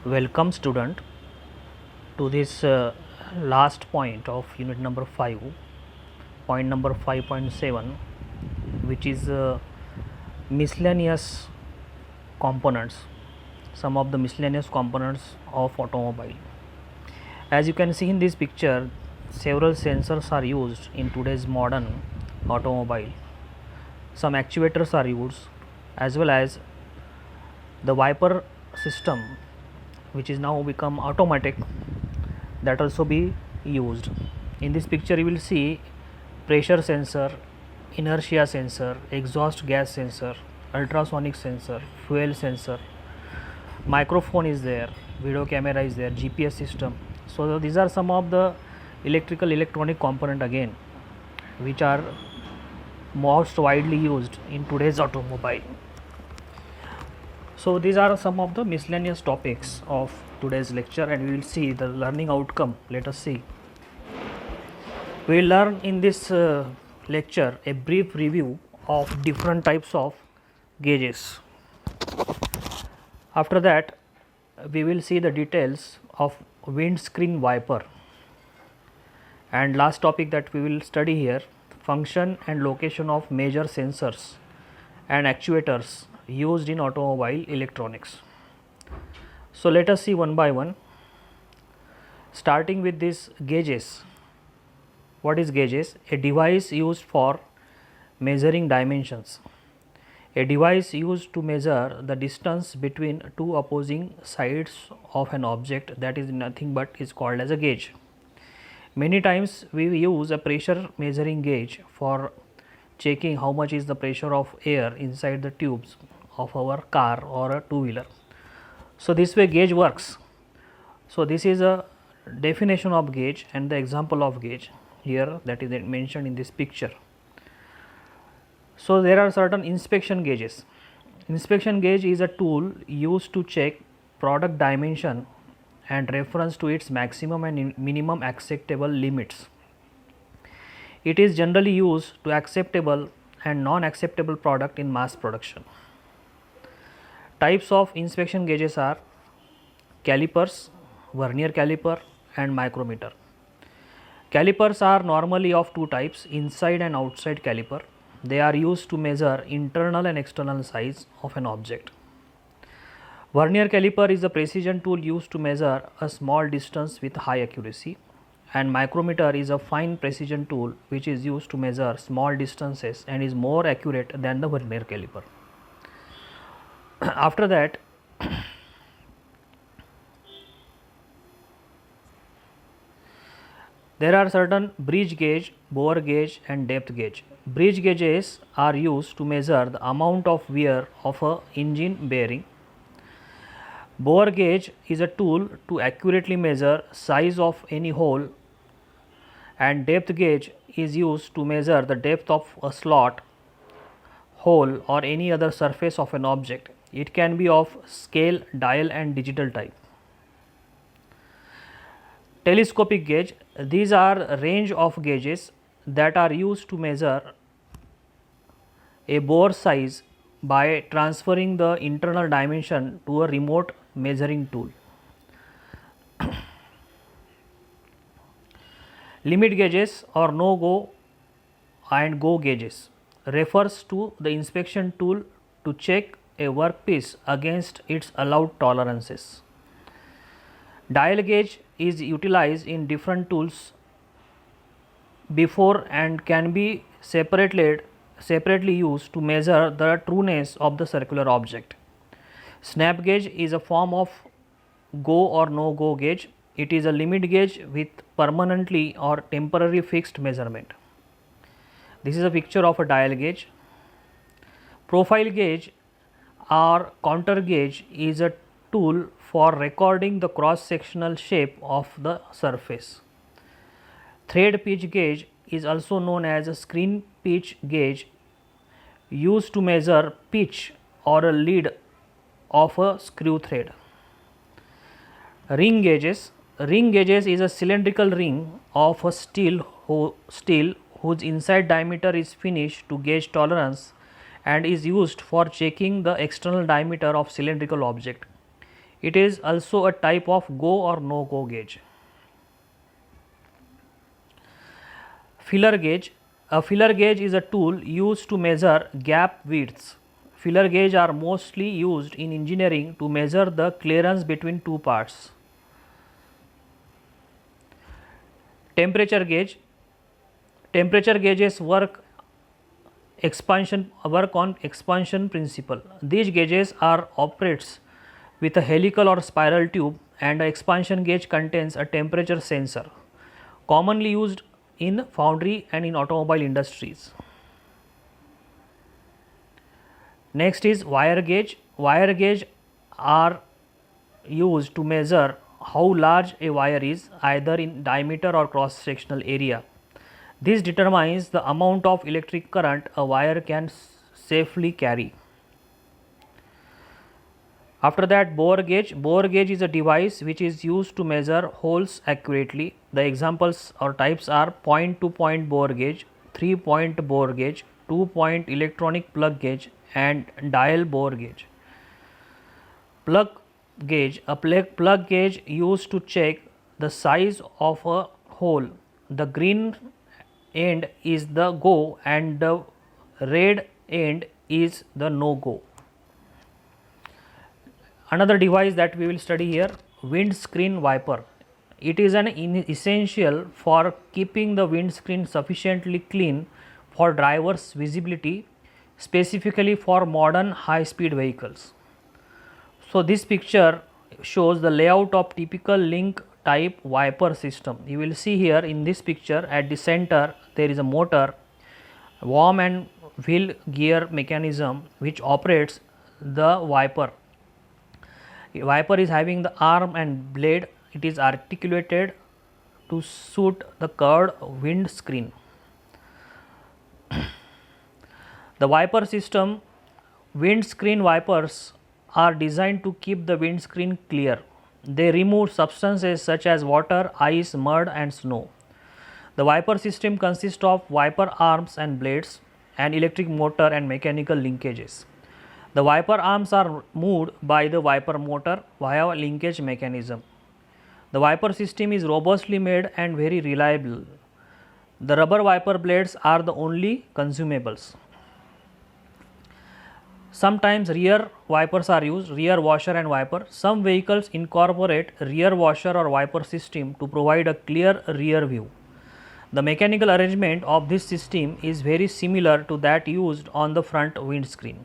Welcome student to this last point of unit number 5, point number 5.7, which is miscellaneous components, some of the miscellaneous components of automobile. As you can see in this picture, several sensors are used in today's modern automobile. Some actuators are used, as well as the wiper system, which is now become automatic, that also be used. In this picture you will see pressure sensor, inertia sensor, exhaust gas sensor, ultrasonic sensor, fuel sensor, microphone is there, video camera is there, GPS system. So these are some of the electronic component again, which are most widely used in today's automobile. So these are some of the miscellaneous topics of today's lecture, and we will see the learning outcome. Let us see. We will learn in this lecture a brief review of different types of gauges. After that, we will see the details of windscreen wiper, and last topic that we will study here, function and location of major sensors and actuators used in automobile electronics. So let us see one by one, starting with this gauges. What is gauges? A device used for measuring dimensions. A device used to measure the distance between two opposing sides of an object, that is nothing but is called as a gauge. Many times we use a pressure measuring gauge for checking how much is the pressure of air inside the tubes of our car or a two-wheeler. So this way gauge works. So this is a definition of gauge and the example of gauge here, that is mentioned in this picture. So there are certain inspection gauges. Inspection gauge is a tool used to check product dimension and reference to its maximum and minimum acceptable limits. It is generally used to acceptable and non-acceptable product in mass production. Types of inspection gauges are calipers, vernier caliper and micrometer. Calipers are normally of two types, inside and outside caliper. They are used to measure internal and external size of an object. Vernier caliper is a precision tool used to measure a small distance with high accuracy, and micrometer is a fine precision tool which is used to measure small distances and is more accurate than the vernier caliper. After that, there are certain bridge gauge, bore gauge and depth gauge. Bridge gauges are used to measure the amount of wear of a engine bearing. Bore gauge is a tool to accurately measure size of any hole, and depth gauge is used to measure the depth of a slot, hole or any other surface of an object. It can be of scale, dial and digital type. Telescopic gauge, these are a range of gauges that are used to measure a bore size by transferring the internal dimension to a remote measuring tool. Limit gauges or no go and go gauges refers to the inspection tool to check a workpiece against its allowed tolerances. Dial gauge is utilized in different tools before and can be separately used to measure the trueness of the circular object. Snap gauge is a form of go or no go gauge. It is a limit gauge with permanently or temporary fixed measurement. This is a picture of a dial gauge. Profile gauge or counter gauge is a tool for recording the cross sectional shape of the surface. Thread pitch gauge is also known as a screen pitch gauge, used to measure pitch or a lead of a screw thread. Ring gauges. Ring gauges is a cylindrical ring of a steel whose inside diameter is finished to gauge tolerance and is used for checking the external diameter of cylindrical object. It is also a type of go or no go gauge. Filler gauge. A filler gauge is a tool used to measure gap widths. Filler gauge are mostly used in engineering to measure the clearance between two parts. Temperature gauge. Temperature gauges work on expansion principle. These gauges are operates with a helical or spiral tube, and an expansion gauge contains a temperature sensor, commonly used in foundry and in automobile industries. Next is wire gauge. Wire gauge are used to measure how large a wire is, either in diameter or cross sectional area. This determines the amount of electric current a wire can safely carry. After that, bore gauge. Bore gauge is a device which is used to measure holes accurately. The examples or types are point to point bore gauge, 3-point bore gauge, 2-point electronic plug gauge, and dial bore gauge. Plug gauge. A plug gauge used to check the size of a hole. The green end is the go and the red end is the no go. Another device that we will study here, windscreen wiper. It is an essential for keeping the windscreen sufficiently clean for drivers' visibility, specifically for modern high-speed vehicles. So, this picture shows the layout of typical link type wiper system. You will see here in this picture, at the center there is a motor, worm and wheel gear mechanism which operates the wiper. Wiper is having the arm and blade. It is articulated to suit the curved windscreen. The wiper system, windscreen wipers are designed to keep the windscreen clear. They remove substances such as water, ice, mud and snow. The wiper system consists of wiper arms and blades, an electric motor and mechanical linkages. The wiper arms are moved by the wiper motor via a linkage mechanism. The wiper system is robustly made and very reliable. The rubber wiper blades are the only consumables. Sometimes rear wipers are used, rear washer and wiper. Some vehicles incorporate rear washer or wiper system to provide a clear rear view. The mechanical arrangement of this system is very similar to that used on the front windscreen.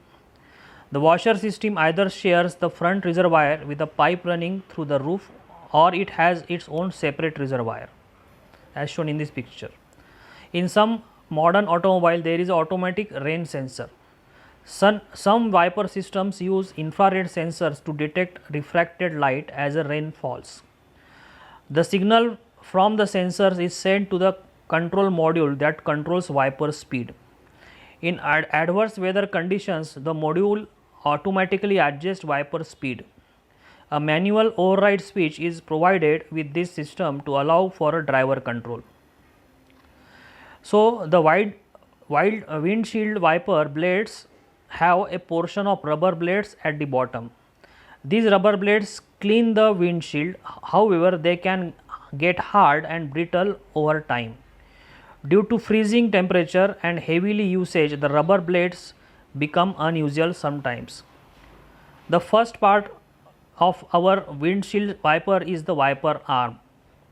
The washer system either shares the front reservoir with a pipe running through the roof, or it has its own separate reservoir, as shown in this picture. In some modern automobile, there is an automatic rain sensor. Some wiper systems use infrared sensors to detect refracted light as a rain falls. The signal from the sensors is sent to the control module that controls wiper speed. In adverse weather conditions, the module automatically adjusts wiper speed. A manual override switch is provided with this system to allow for a driver control. So, the wide windshield wiper blades have a portion of rubber blades at the bottom. These rubber blades clean the windshield, however, they can get hard and brittle over time. Due to freezing temperature and heavily usage, the rubber blades become unusual sometimes. The first part of our windshield wiper is the wiper arm.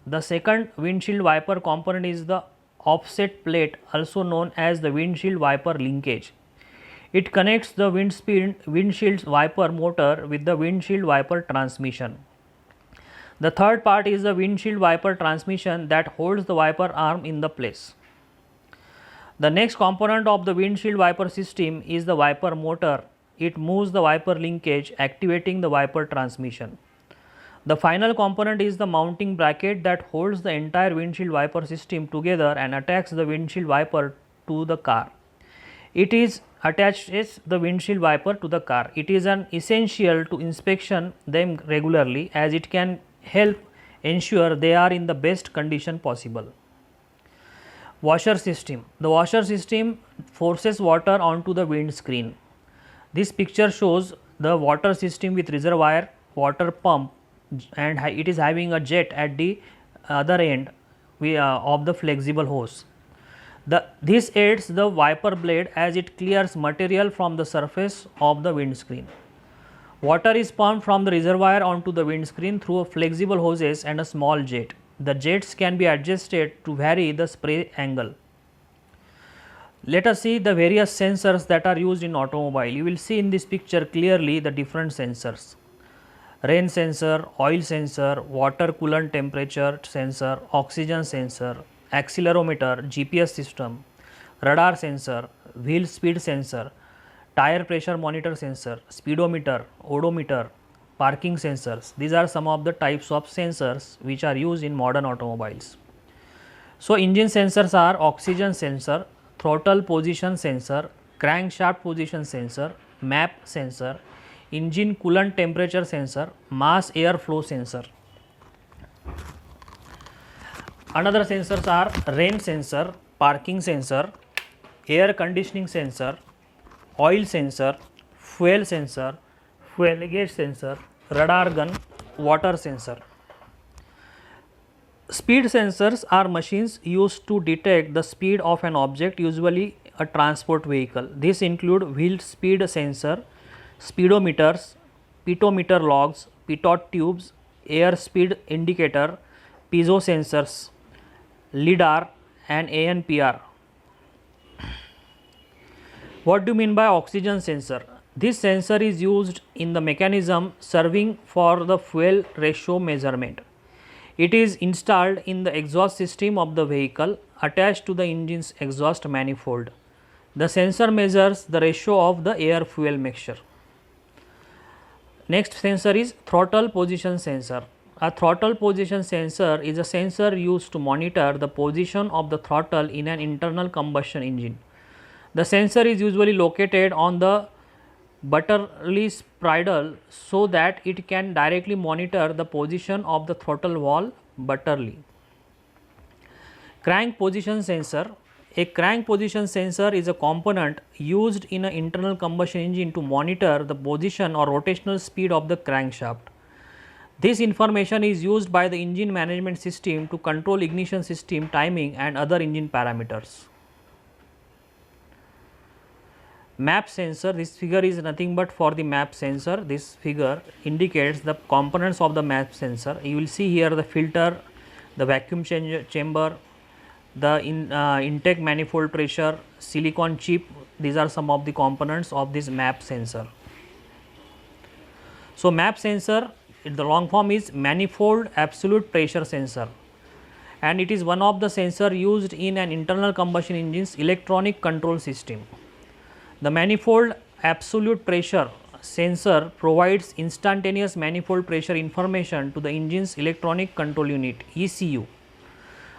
The second windshield wiper component is the offset plate, also known as the windshield wiper linkage. It connects the windshield wiper motor with the windshield wiper transmission. The third part is the windshield wiper transmission that holds the wiper arm in the place. The next component of the windshield wiper system is the wiper motor. It moves the wiper linkage, activating the wiper transmission. The final component is the mounting bracket that holds the entire windshield wiper system together and attaches the windshield wiper to the car. It attaches the windshield wiper to the car. It is an essential to inspection them regularly, as it can help ensure they are in the best condition possible. Washer system. The washer system forces water onto the windscreen. This picture shows the water system with reservoir, water pump and it is having a jet at the other end of the flexible hose. This aids the wiper blade as it clears material from the surface of the windscreen. Water is pumped from the reservoir onto the windscreen through flexible hoses and a small jet. The jets can be adjusted to vary the spray angle. Let us see the various sensors that are used in automobile. You will see in this picture clearly the different sensors. Rain sensor, oil sensor, water coolant temperature sensor, oxygen sensor, accelerometer, GPS system, radar sensor, wheel speed sensor, tire pressure monitor sensor, speedometer, odometer, parking sensors. These are some of the types of sensors which are used in modern automobiles. So, engine sensors are oxygen sensor, throttle position sensor, crankshaft position sensor, map sensor, engine coolant temperature sensor, mass airflow sensor. Another sensors are rain sensor, parking sensor, air conditioning sensor, oil sensor, fuel gauge sensor, radar gun, water sensor. Speed sensors are machines used to detect the speed of an object, usually a transport vehicle. These include wheel speed sensor, speedometers, pitot logs, pitot tubes, air speed indicator, piezo sensors, LIDAR and ANPR. What do you mean by oxygen sensor? This sensor is used in the mechanism serving for the fuel ratio measurement. It is installed in the exhaust system of the vehicle attached to the engine's exhaust manifold. The sensor measures the ratio of the air fuel mixture. Next sensor is throttle position sensor. A throttle position sensor is a sensor used to monitor the position of the throttle in an internal combustion engine. The sensor is usually located on the butterless bridle so that it can directly monitor the position of the throttle valve butterly. Crank position sensor. A crank position sensor is a component used in an internal combustion engine to monitor the position or rotational speed of the crankshaft. This information is used by the engine management system to control ignition system timing and other engine parameters. Map sensor, this figure is nothing but for the map sensor. This figure indicates the components of the map sensor. You will see here the filter, the vacuum chamber, the intake manifold pressure, silicon chip. These are some of the components of this map sensor. So, map sensor, the long form is manifold absolute pressure sensor, and it is one of the sensor used in an internal combustion engine's electronic control system. The manifold absolute pressure sensor provides instantaneous manifold pressure information to the engine's electronic control unit ECU.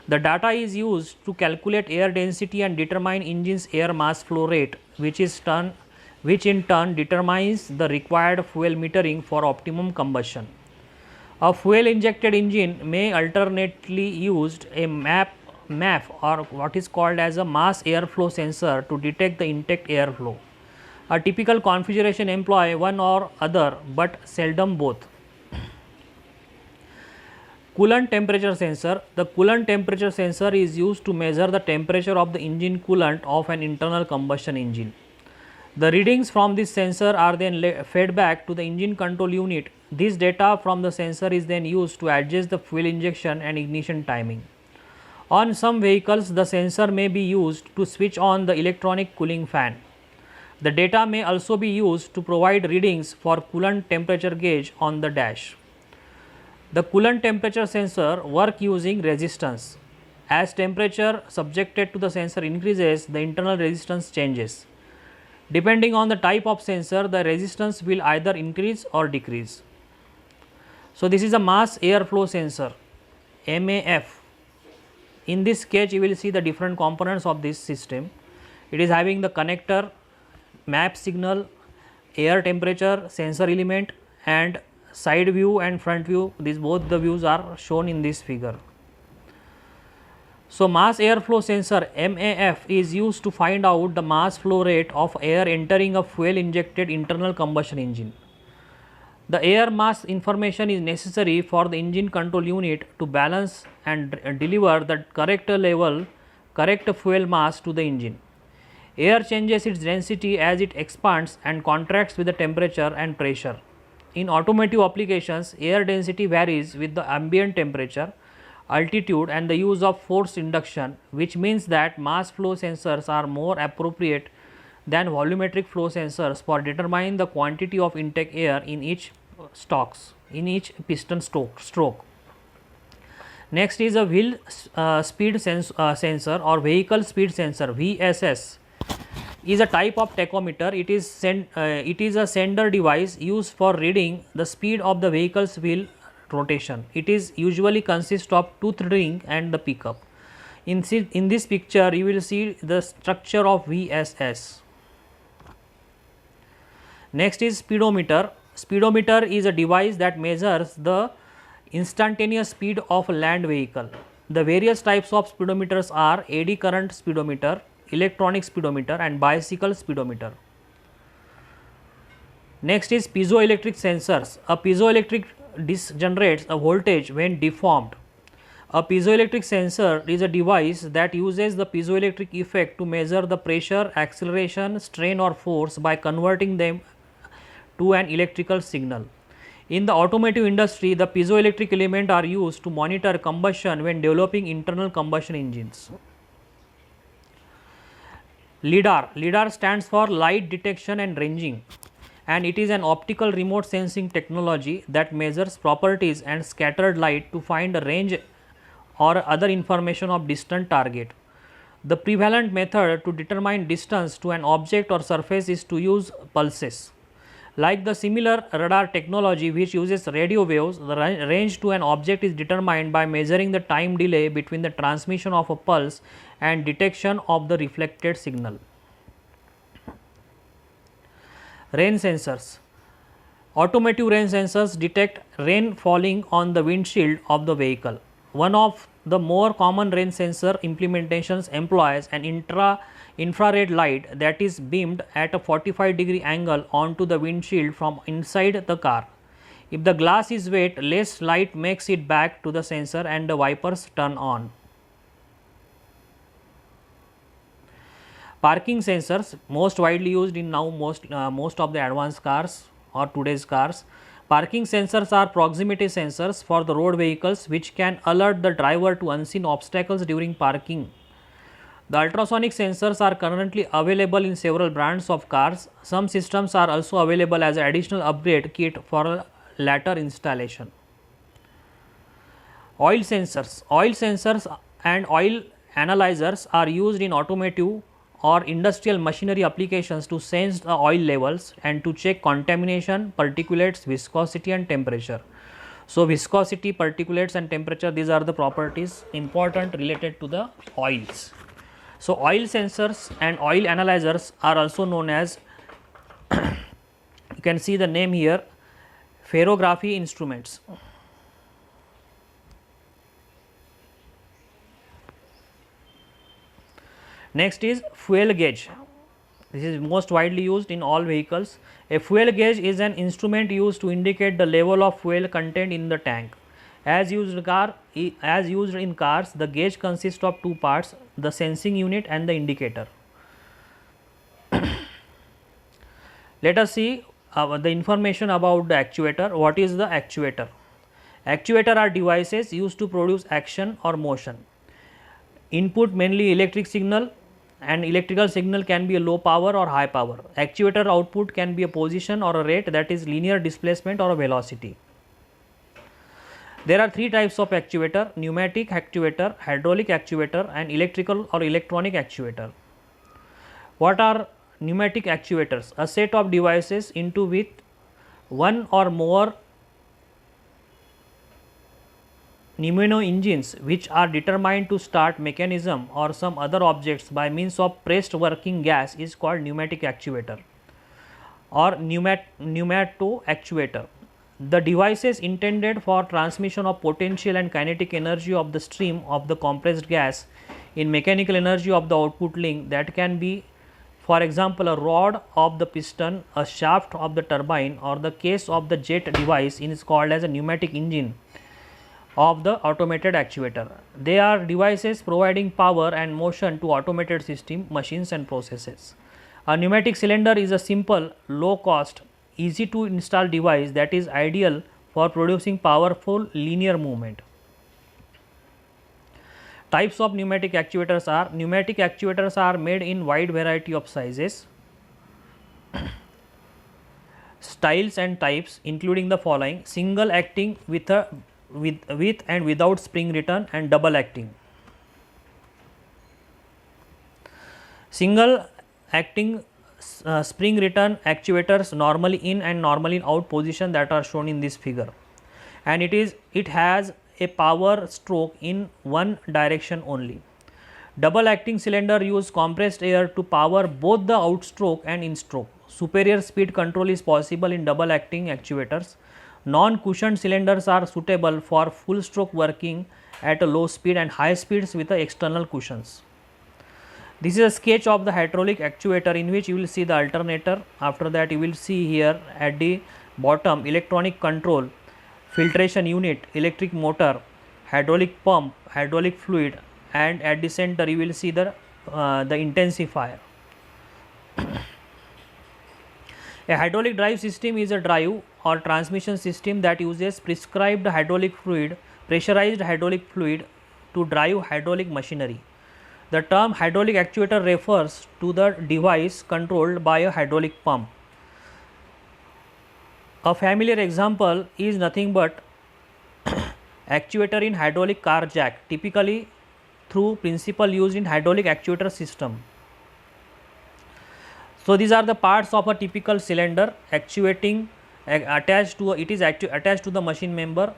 The data is used to calculate air density and determine engine's air mass flow rate, which in turn determines the required fuel metering for optimum combustion. A fuel injected engine may alternately use a MAF or what is called as a mass airflow sensor to detect the intake airflow. A typical configuration employ one or other but seldom both. Coolant temperature sensor. The coolant temperature sensor is used to measure the temperature of the engine coolant of an internal combustion engine. The readings from this sensor are then fed back to the engine control unit. This data from the sensor is then used to adjust the fuel injection and ignition timing. On some vehicles, the sensor may be used to switch on the electronic cooling fan. The data may also be used to provide readings for coolant temperature gauge on the dash. The coolant temperature sensor work using resistance. As temperature subjected to the sensor increases, the internal resistance changes. Depending on the type of sensor, the resistance will either increase or decrease. So, this is a mass airflow sensor, MAF. In this sketch, you will see the different components of this system. It is having the connector, map signal, air temperature, sensor element, and side view and front view. These both the views are shown in this figure. So, mass airflow sensor MAF is used to find out the mass flow rate of air entering a fuel injected internal combustion engine. The air mass information is necessary for the engine control unit to balance and deliver the correct fuel mass to the engine. Air changes its density as it expands and contracts with the temperature and pressure. In automotive applications, air density varies with the ambient temperature, altitude and the use of forced induction, which means that mass flow sensors are more appropriate than volumetric flow sensors for determining the quantity of intake air in each piston stroke. Next is a wheel speed sensor or vehicle speed sensor, VSS. Is a type of tachometer. It is a sender device used for reading the speed of the vehicle's wheel rotation. It is usually consists of tooth ring and the pickup. In this picture, you will see the structure of VSS. Next is speedometer. Speedometer is a device that measures the instantaneous speed of a land vehicle. The various types of speedometers are eddy current speedometer, electronic speedometer and bicycle speedometer. Next is piezoelectric sensors. A piezoelectric disc generates a voltage when deformed. A piezoelectric sensor is a device that uses the piezoelectric effect to measure the pressure, acceleration, strain or force by converting them to an electrical signal. In the automotive industry, the piezoelectric elements are used to monitor combustion when developing internal combustion engines. LIDAR stands for light detection and ranging, and it is an optical remote sensing technology that measures properties and scattered light to find a range or other information of distant target. The prevalent method to determine distance to an object or surface is to use pulses. Like the similar radar technology which uses radio waves, the range to an object is determined by measuring the time delay between the transmission of a pulse and detection of the reflected signal. Rain sensors. Automotive rain sensors detect rain falling on the windshield of the vehicle. One of the more common rain sensor implementations employs an infrared light that is beamed at a 45-degree angle onto the windshield from inside the car. If the glass is wet, less light makes it back to the sensor and the wipers turn on. Parking sensors, most widely used in now most of the advanced cars or today's cars. Parking sensors are proximity sensors for the road vehicles which can alert the driver to unseen obstacles during parking. The ultrasonic sensors are currently available in several brands of cars. Some systems are also available as an additional upgrade kit for later installation. Oil sensors and oil analyzers are used in automotive or industrial machinery applications to sense the oil levels and to check contamination, particulates, viscosity and temperature. So, viscosity, particulates and temperature, these are the properties important related to the oils. So, oil sensors and oil analyzers are also known as you can see the name here, ferrography instruments. Next is fuel gauge. This is most widely used in all vehicles. A fuel gauge is an instrument used to indicate the level of fuel contained in the tank. As used in cars, the gauge consists of two parts, the sensing unit and the indicator. Let us see the information about the actuator. What is the actuator? Actuator are devices used to produce action or motion. Input mainly electric signal, and electrical signal can be a low power or high power. Actuator output can be a position or a rate, that is linear displacement or a velocity. There are three types of actuator: pneumatic actuator, hydraulic actuator and electrical or electronic actuator. What are pneumatic actuators? A set of devices into which one or more pneumo engines which are determined to start mechanism or some other objects by means of pressed working gas is called pneumatic actuator or pneumato actuator. The devices intended for transmission of potential and kinetic energy of the stream of the compressed gas in mechanical energy of the output link that can be For example, a rod of the piston, a shaft of the turbine, or the case of the jet device is called as a pneumatic engine of the automated actuator. They are devices providing power and motion to automated system, machines and processes. A pneumatic cylinder is a simple, low cost, easy to install device that is ideal for producing powerful linear movement. Types of pneumatic actuators are made in wide variety of sizes, styles and types, including the following: single acting with and without spring return, and double acting. Single acting spring return actuators normally in and normally out position that are shown in this figure, and it has a power stroke in one direction only. Double acting cylinder use compressed air to power both the outstroke and instroke. Superior speed control is possible in double acting actuators. Non-cushioned cylinders are suitable for full stroke working at a low speed and high speeds with the external cushions. This is a sketch of the hydraulic actuator in which you will see the alternator. After that, you will see here at the bottom electronic control, filtration unit, electric motor, hydraulic pump, hydraulic fluid, and at the center you will see the intensifier. A hydraulic drive system is a drive or transmission system that uses prescribed hydraulic fluid, pressurized hydraulic fluid to drive hydraulic machinery. The term hydraulic actuator refers to the device controlled by a hydraulic pump. A familiar example is nothing but actuator in hydraulic car jack, typically through principle used in hydraulic actuator system. So these are the parts of a typical cylinder actuating attached to the machine member.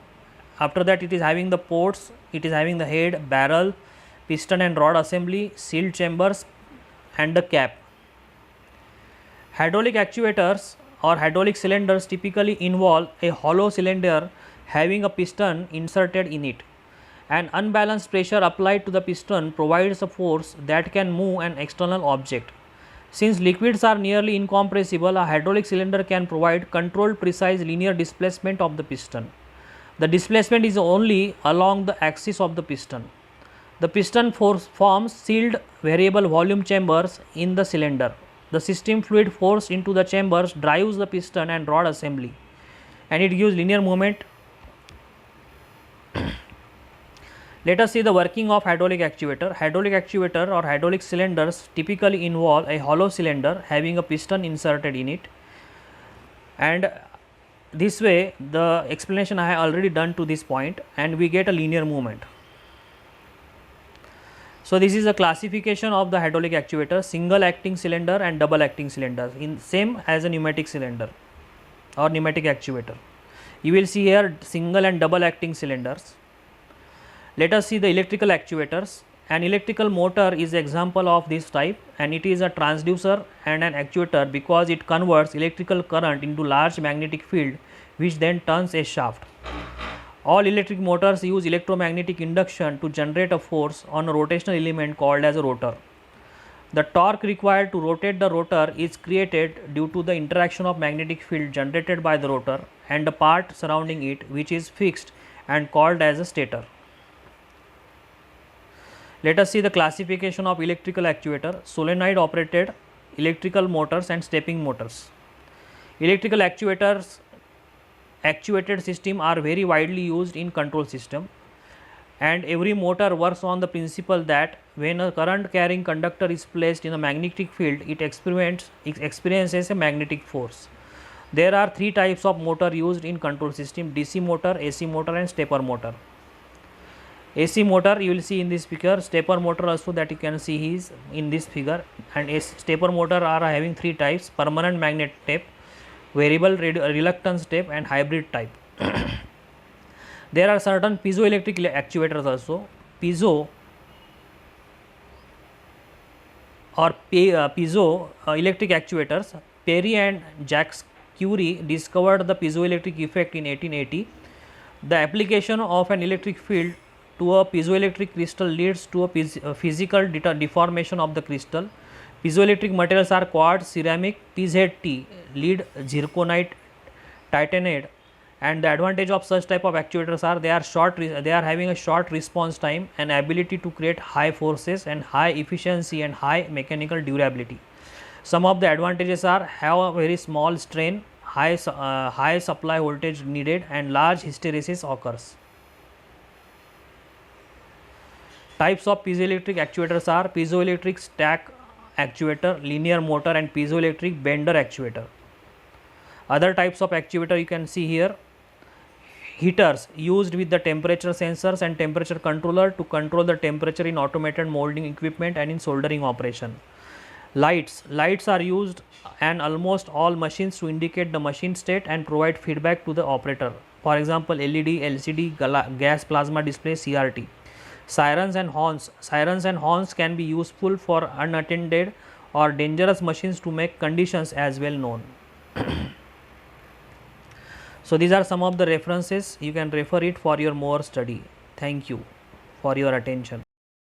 After that, it is having the ports, it is having the head, barrel, piston and rod assembly, sealed chambers and the cap. Hydraulic actuators or hydraulic cylinders typically involve a hollow cylinder having a piston inserted in it. An unbalanced pressure applied to the piston provides a force that can move an external object. Since liquids are nearly incompressible, a hydraulic cylinder can provide controlled precise linear displacement of the piston. The displacement is only along the axis of the piston. The piston forms sealed variable volume chambers in the cylinder. The system fluid forced into the chambers drives the piston and rod assembly, and it gives linear movement. Let us see the working of hydraulic actuator. Hydraulic actuator or hydraulic cylinders typically involve a hollow cylinder having a piston inserted in it, and this way the explanation I have already done to this point, and we get a linear movement. So this is a classification of the hydraulic actuator: single acting cylinder and double acting cylinders, in same as a pneumatic cylinder or pneumatic actuator. You will see here single and double acting cylinders. Let us see the electrical actuators. An electrical motor is an example of this type, and it is a transducer and an actuator because it converts electrical current into large magnetic field which then turns a shaft. All electric motors use electromagnetic induction to generate a force on a rotational element called as a rotor. The torque required to rotate the rotor is created due to the interaction of magnetic field generated by the rotor and the part surrounding it, which is fixed and called as a stator. Let us see the classification of electrical actuator: solenoid operated electrical motors and stepping motors. Electrical actuated system are very widely used in control system, and every motor works on the principle that when a current carrying conductor is placed in a magnetic field, it experiences a magnetic force. There are three types of motor used in control system: DC motor, AC motor and stepper motor. AC motor you will see in this figure, stepper motor also that you can see is in this figure, and stepper motor are having three types: permanent magnet tape, variable reluctance tape and hybrid type. There are certain piezoelectric actuators also. Piezo or piezo electric actuators. Perry and Jacques Curie discovered the piezoelectric effect in 1880. The application of an electric field to a piezoelectric crystal leads to a physical deformation of the crystal. Piezoelectric materials are quartz, ceramic, PZT, lead, zirconite, titanate, and the advantage of such type of actuators are they are having a short response time and ability to create high forces and high efficiency and high mechanical durability. Some of the advantages are have a very small strain, high supply voltage needed, and large hysteresis occurs. Types of piezoelectric actuators are piezoelectric stack actuator, linear motor, and piezoelectric bender actuator. Other types of actuator you can see here: heaters used with the temperature sensors and temperature controller to control the temperature in automated molding equipment and in soldering operation. Lights are used in almost all machines to indicate the machine state and provide feedback to the operator. For example, LED, LCD, gas plasma display, CRT. Sirens and horns can be useful for unattended or dangerous machines to make conditions as well known. So these are some of the references, you can refer it for your more study. Thank you for your attention.